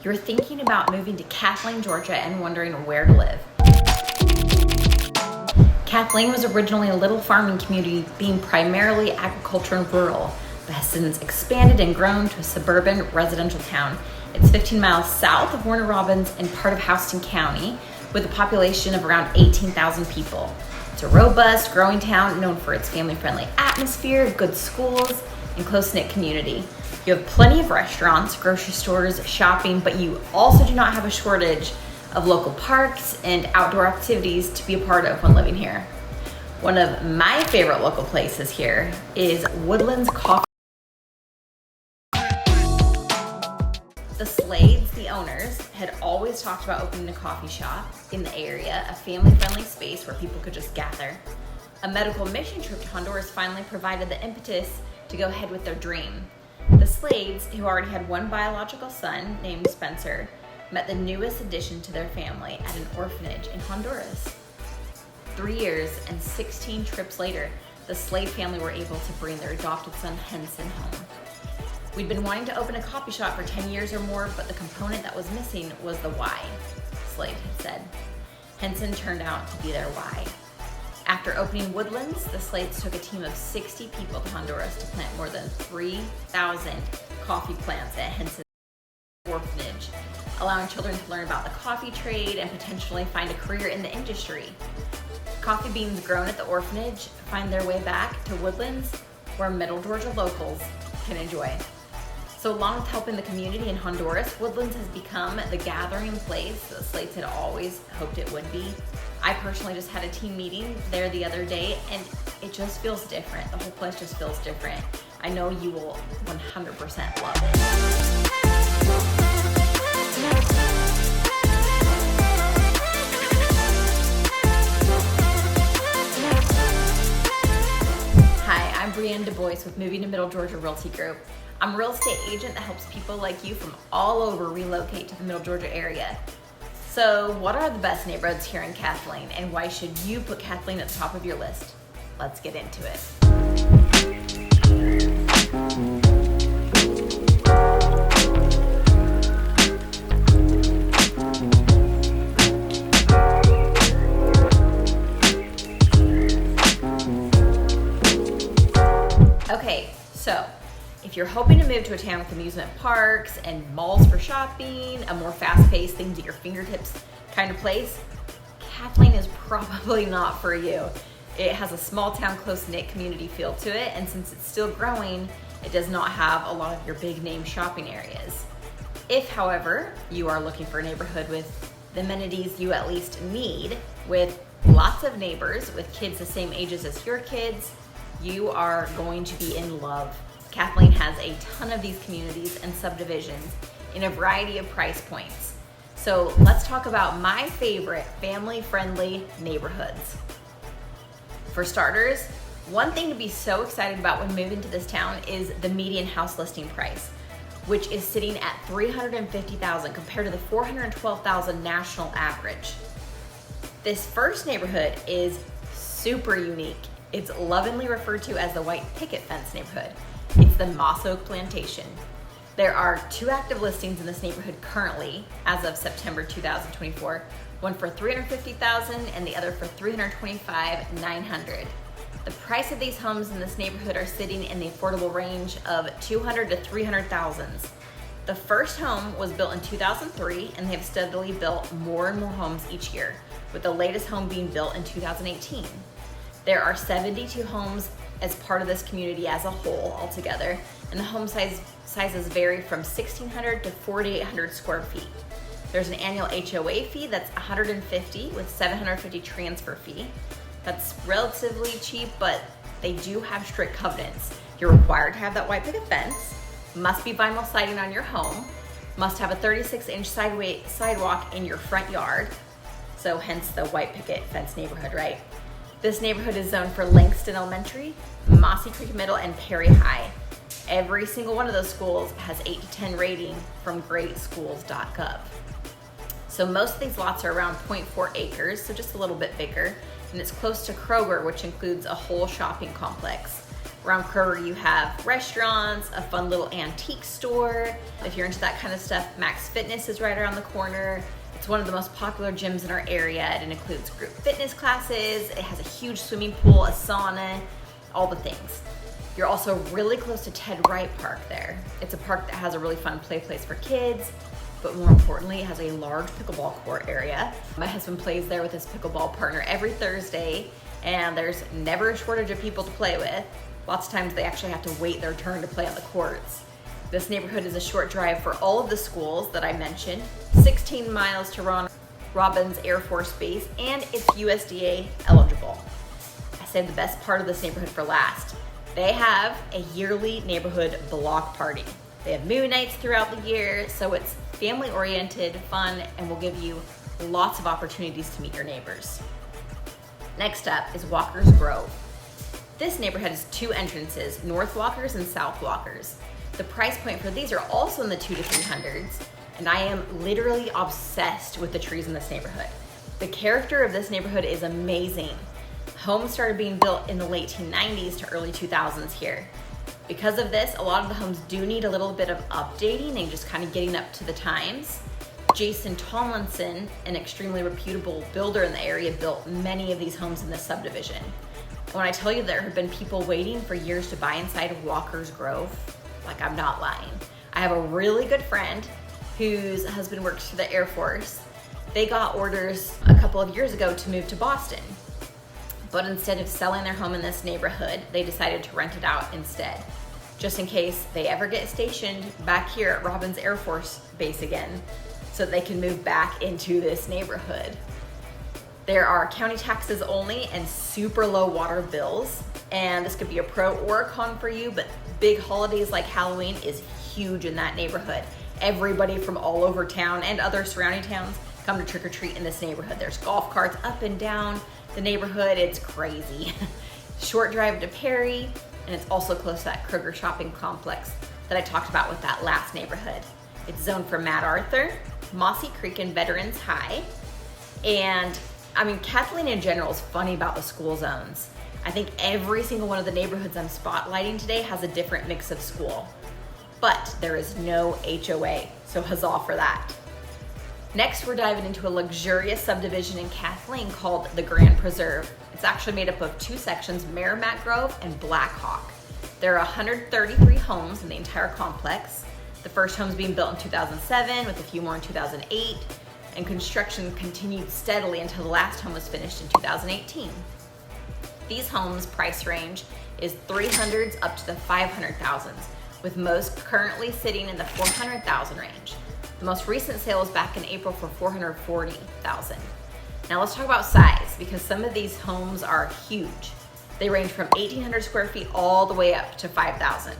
you're thinking about moving to Kathleen, Georgia and wondering where to live. Kathleen was originally a little farming community being primarily agriculture and rural, but has since expanded and grown to a suburban residential town. It's 15 miles south of Warner Robins and part of Houston County, with a population of around 18,000 people. It's a robust, growing town known for its family-friendly atmosphere, good schools, and close-knit community. You have plenty of restaurants, grocery stores, shopping, but you also do not have a shortage of local parks and outdoor activities to be a part of when living here. One of my favorite local places here is Woodland's Coffee. The Slades, the owners, had always talked about opening a coffee shop in the area, a family-friendly space where people could just gather. A medical mission trip to Honduras finally provided the impetus to go ahead with their dream. The Slades, who already had one biological son named Spencer, met the newest addition to their family at an orphanage in Honduras. 3 years and 16 trips later, the Slade family were able to bring their adopted son Henson home. We'd been wanting to open a coffee shop for 10 years or more, but the component that was missing was the why, Slade had said. Henson turned out to be their why. After opening Woodlands, the Slades took a team of 60 people to Honduras to plant more than 3,000 coffee plants at Henson's orphanage, allowing children to learn about the coffee trade and potentially find a career in the industry. Coffee beans grown at the orphanage find their way back to Woodlands, where Middle Georgia locals can enjoy. So along with helping the community in Honduras, Woodlands has become the gathering place that Slades had always hoped it would be. I personally just had a team meeting there the other day, and it just feels different. The whole place just feels different. I know you will 100% love it. Hi, I'm Brienne Du Bois with Moving to Middle Georgia Realty Group. I'm a real estate agent that helps people like you from all over relocate to the Middle Georgia area. So what are the best neighborhoods here in Kathleen, and why should you put Kathleen at the top of your list? Let's get into it. Okay, so if you're hoping to move to a town with amusement parks and malls for shopping, a more fast-paced, things at your fingertips kind of place, Kathleen is probably not for you. It has a small town, close-knit community feel to it, and since it's still growing, it does not have a lot of your big name shopping areas. If, however, you are looking for a neighborhood with the amenities you at least need, with lots of neighbors, with kids the same ages as your kids, you are going to be in love. Kathleen has a ton of these communities and subdivisions in a variety of price points. So let's talk about my favorite family-friendly neighborhoods. For starters, one thing to be so excited about when moving to this town is the median house listing price, which is sitting at $350,000 compared to the $412,000 national average. This first neighborhood is super unique. It's lovingly referred to as the white picket fence neighborhood. It's the Moss Oak Plantation. There are 2 active listings in this neighborhood currently as of September 2024, one for $350,000 and the other for $325,900. The price of these homes in this neighborhood are sitting in the affordable range of $200,000 to $300,000. The first home was built in 2003, and they have steadily built more and more homes each year, with the latest home being built in 2018. There are 72 homes as part of this community as a whole altogether, and the home sizes vary from 1,600 to 4,800 square feet. There's an annual HOA fee that's $150 with $750 transfer fee. That's relatively cheap, but they do have strict covenants. You're required to have that white picket fence, must be vinyl siding on your home, must have a 36-inch sidewalk in your front yard, so hence the white picket fence neighborhood, right? This neighborhood is zoned for Langston Elementary, Mossy Creek Middle, and Perry High. Every single one of those schools has 8 to 10 rating from greatschools.gov. So most of these lots are around 0.4 acres, so just a little bit bigger, and it's close to Kroger, which includes a whole shopping complex. Around Kroger, you have restaurants, a fun little antique store. If you're into that kind of stuff, Max Fitness is right around the corner. It's one of the most popular gyms in our area. It includes group fitness classes. It has a huge swimming pool, a sauna, all the things. You're also really close to Ted Wright Park there. It's a park that has a really fun play place for kids, but more importantly, it has a large pickleball court area. My husband plays there with his pickleball partner every Thursday, and there's never a shortage of people to play with. Lots of times they actually have to wait their turn to play on the courts. This neighborhood is a short drive for all of the schools that I mentioned, 16 miles to Ron Robins Air Force Base, and it's USDA eligible. I saved the best part of this neighborhood for last. They have a yearly neighborhood block party. They have movie nights throughout the year, so it's family-oriented, fun, and will give you lots of opportunities to meet your neighbors. Next up is Walker's Grove. This neighborhood has two entrances, North Walkers and South Walkers. The price point for these are also in the 200 to 300s, and I am literally obsessed with the trees in this neighborhood. The character of this neighborhood is amazing. Homes started being built in the late 1990s to early 2000s here. Because of this, a lot of the homes do need a little bit of updating and just kind of getting up to the times. Jason Tomlinson, an extremely reputable builder in the area, built many of these homes in this subdivision. When I tell you there have been people waiting for years to buy inside of Walker's Grove, like, I'm not lying. I have a really good friend whose husband works for the Air Force. They got orders a couple of years ago to move to Boston. But instead of selling their home in this neighborhood, they decided to rent it out instead, just in case they ever get stationed back here at Robins Air Force Base again, so they can move back into this neighborhood. There are county taxes only and super low water bills, and this could be a pro or a con for you, but big holidays like Halloween is huge in that neighborhood. Everybody from all over town and other surrounding towns come to trick or treat in this neighborhood. There's golf carts up and down the neighborhood. It's crazy. Short drive to Perry, and it's also close to that Kroger shopping complex that I talked about with that last neighborhood. It's zoned for Matt Arthur, Mossy Creek, and Veterans High. And I mean, Kathleen in general is funny about the school zones. I think every single one of the neighborhoods I'm spotlighting today has a different mix of school, but there is no HOA, so huzzah for that. Next, we're diving into a luxurious subdivision in Kathleen called the Grand Preserve. It's actually made up of two sections, Merrimack Grove and Black Hawk. There are 133 homes in the entire complex. The first home's being built in 2007 with a few more in 2008, and construction continued steadily until the last home was finished in 2018. These homes' price range is 300s up to the 500,000s, with most currently sitting in the 400,000 range. The most recent sale was back in April for 440,000. Now let's talk about size, because some of these homes are huge. They range from 1,800 square feet all the way up to 5,000.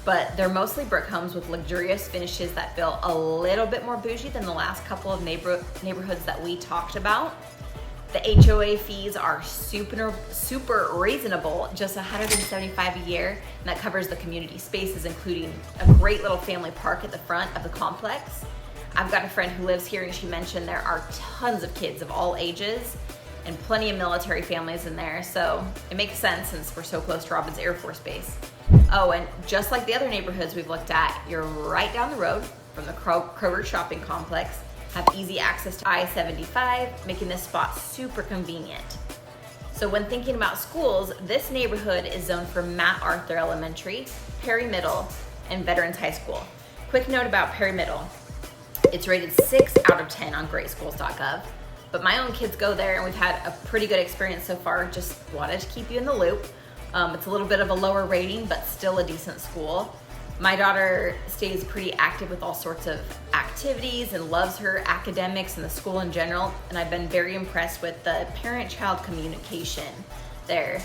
But they're mostly brick homes with luxurious finishes that feel a little bit more bougie than the last couple of neighborhoods that we talked about. The HOA fees are super reasonable, just $175 a year, and that covers the community spaces, including a great little family park at the front of the complex. I've got a friend who lives here, and she mentioned there are tons of kids of all ages and plenty of military families in there, so it makes sense since we're so close to Robins Air Force Base. Oh, and just like the other neighborhoods we've looked at, you're right down the road from the Kroger shopping complex, have easy access to I-75, making this spot super convenient. So when thinking about schools, this neighborhood is zoned for Matt Arthur Elementary, Perry Middle, and Veterans High School. Quick note about Perry Middle. It's rated 6 out of 10 on greatschools.gov, but my own kids go there and we've had a pretty good experience so far. Just wanted to keep you in the loop. It's a little bit of a lower rating, but still a decent school. My daughter stays pretty active with all sorts of activities and loves her academics and the school in general, and I've been very impressed with the parent-child communication there.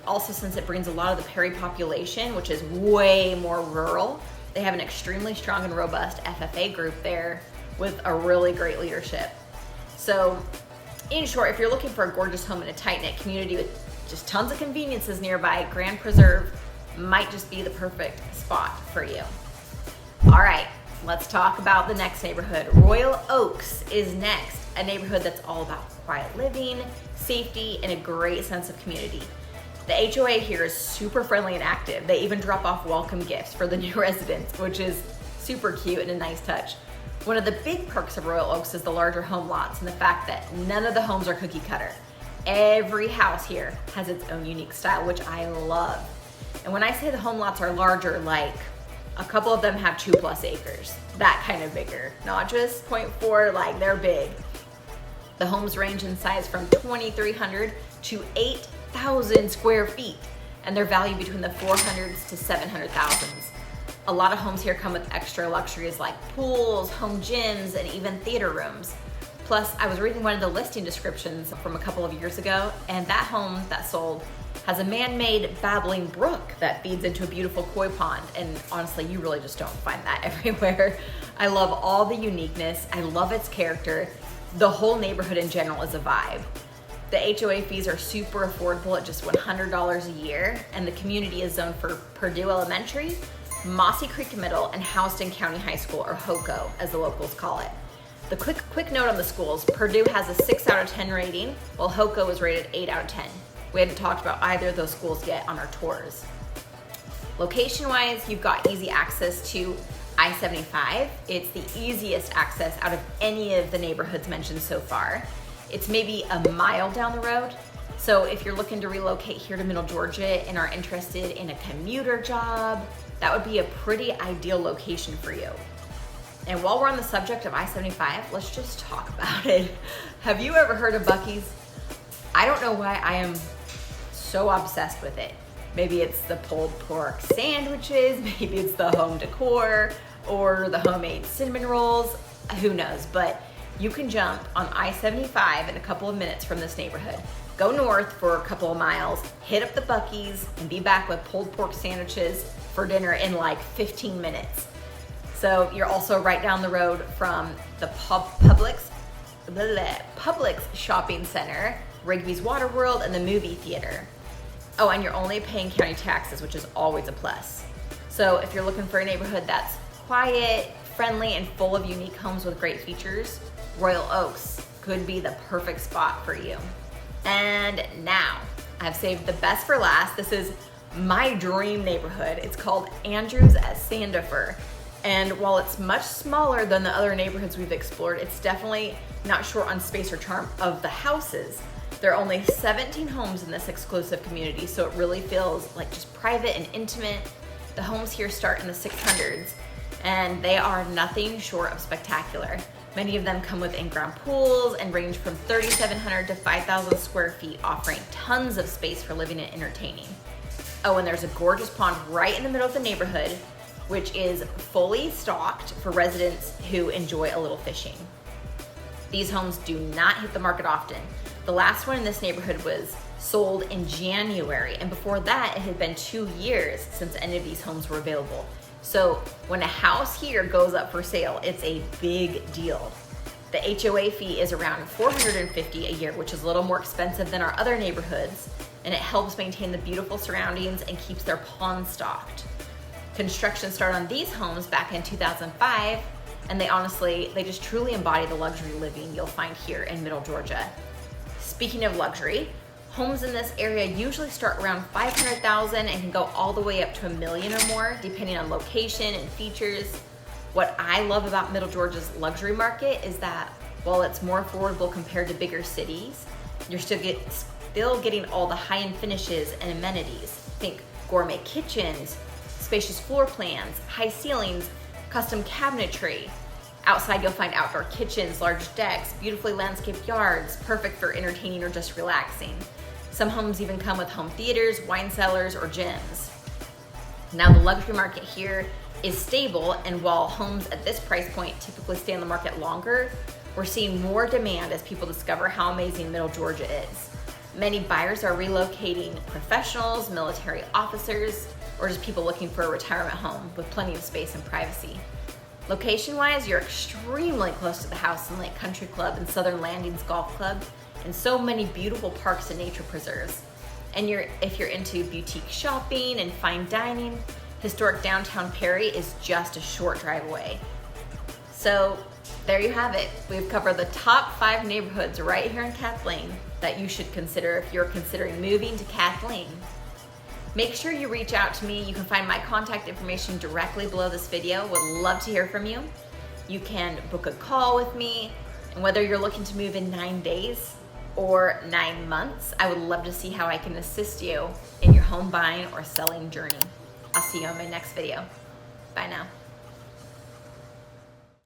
Also, since it brings a lot of the Perry population, which is way more rural, they have an extremely strong and robust FFA group there with a really great leadership. So, in short, if you're looking for a gorgeous home in a tight-knit community with just tons of conveniences nearby, Grand Preserve might just be the perfect spot for you. All right, let's talk about the next neighborhood. Royal Oaks is next, a neighborhood that's all about quiet living, safety, and a great sense of community. The HOA here is super friendly and active. They even drop off welcome gifts for the new residents, which is super cute and a nice touch. One of the big perks of Royal Oaks is the larger home lots and the fact that none of the homes are cookie cutter. Every house here has its own unique style, which I love. And when I say the home lots are larger, like a couple of them have 2+ acres, that kind of bigger, not just 0.4, like they're big. The homes range in size from 2,300 to 8,000 square feet, and they're valued between the 400s to 700,000s. A lot of homes here come with extra luxuries like pools, home gyms, and even theater rooms. Plus, I was reading one of the listing descriptions from a couple of years ago, and that home that sold has a man-made babbling brook that feeds into a beautiful koi pond. And honestly, you really just don't find that everywhere. I love all the uniqueness. I love its character. The whole neighborhood in general is a vibe. The HOA fees are super affordable at just $100 a year, and the community is zoned for Purdue Elementary, Mossy Creek Middle, and Houston County High School, or HOCO, as the locals call it. The quick note on the schools: Purdue has a 6 out of 10 rating, while HOCO is rated 8 out of 10. We hadn't talked about either of those schools yet on our tours. Location-wise, you've got easy access to I-75. It's the easiest access out of any of the neighborhoods mentioned so far. It's maybe a mile down the road. So if you're looking to relocate here to Middle Georgia and are interested in a commuter job, that would be a pretty ideal location for you. And while we're on the subject of I-75, let's just talk about it. Have you ever heard of Buc-ee's? I don't know why I am so obsessed with it. Maybe it's the pulled pork sandwiches, maybe it's the home decor, or the homemade cinnamon rolls, who knows, but you can jump on I-75 in a couple of minutes from this neighborhood. Go north for a couple of miles, hit up the Buc-ee's, and be back with pulled pork sandwiches for dinner in like 15 minutes. So you're also right down the road from the Publix shopping center, Rigby's Water World, and the movie theater. Oh, and you're only paying county taxes, which is always a plus. So if you're looking for a neighborhood that's quiet, friendly, and full of unique homes with great features, Royal Oaks could be the perfect spot for you. And now, I've saved the best for last. This is my dream neighborhood. It's called Andrews at Sanderfur. And while it's much smaller than the other neighborhoods we've explored, it's definitely not short on space or charm of the houses. There are only 17 homes in this exclusive community, so it really feels like just private and intimate. The homes here start in the 600s, and they are nothing short of spectacular. Many of them come with in-ground pools and range from 3,700 to 5,000 square feet, offering tons of space for living and entertaining. Oh, and there's a gorgeous pond right in the middle of the neighborhood, which is fully stocked for residents who enjoy a little fishing. These homes do not hit the market often. The last one in this neighborhood was sold in January, and before that, it had been 2 years since any of these homes were available. So when a house here goes up for sale, it's a big deal. The HOA fee is around $450 a year, which is a little more expensive than our other neighborhoods, and it helps maintain the beautiful surroundings and keeps their pond stocked. Construction started on these homes back in 2005, and they just truly embody the luxury living you'll find here in Middle Georgia. Speaking of luxury, homes in this area usually start around $500,000 and can go all the way up to $1 million or more, depending on location and features. What I love about Middle Georgia's luxury market is that while it's more affordable compared to bigger cities, you're still getting all the high-end finishes and amenities. Think gourmet kitchens, spacious floor plans, high ceilings, custom cabinetry. Outside, you'll find outdoor kitchens, large decks, beautifully landscaped yards, perfect for entertaining or just relaxing. Some homes even come with home theaters, wine cellars, or gyms. Now, the luxury market here is stable, and while homes at this price point typically stay on the market longer, we're seeing more demand as people discover how amazing Middle Georgia is. Many buyers are relocating professionals, military officers, or just people looking for a retirement home with plenty of space and privacy. Location-wise, you're extremely close to the House and Lake Country Club and Southern Landings Golf Club, and so many beautiful parks and nature preserves. And if you're into boutique shopping and fine dining, historic downtown Perry is just a short drive away. So There you have it. We've covered the top 5 neighborhoods right here in Kathleen that you should consider if you're considering moving to Kathleen. Make sure you reach out to me. You can find my contact information directly below this video. Would love to hear from you. You can book a call with me, and whether you're looking to move in 9 days or 9 months, I would love to see how I can assist you in your home buying or selling journey. I'll see you on my next video. Bye now.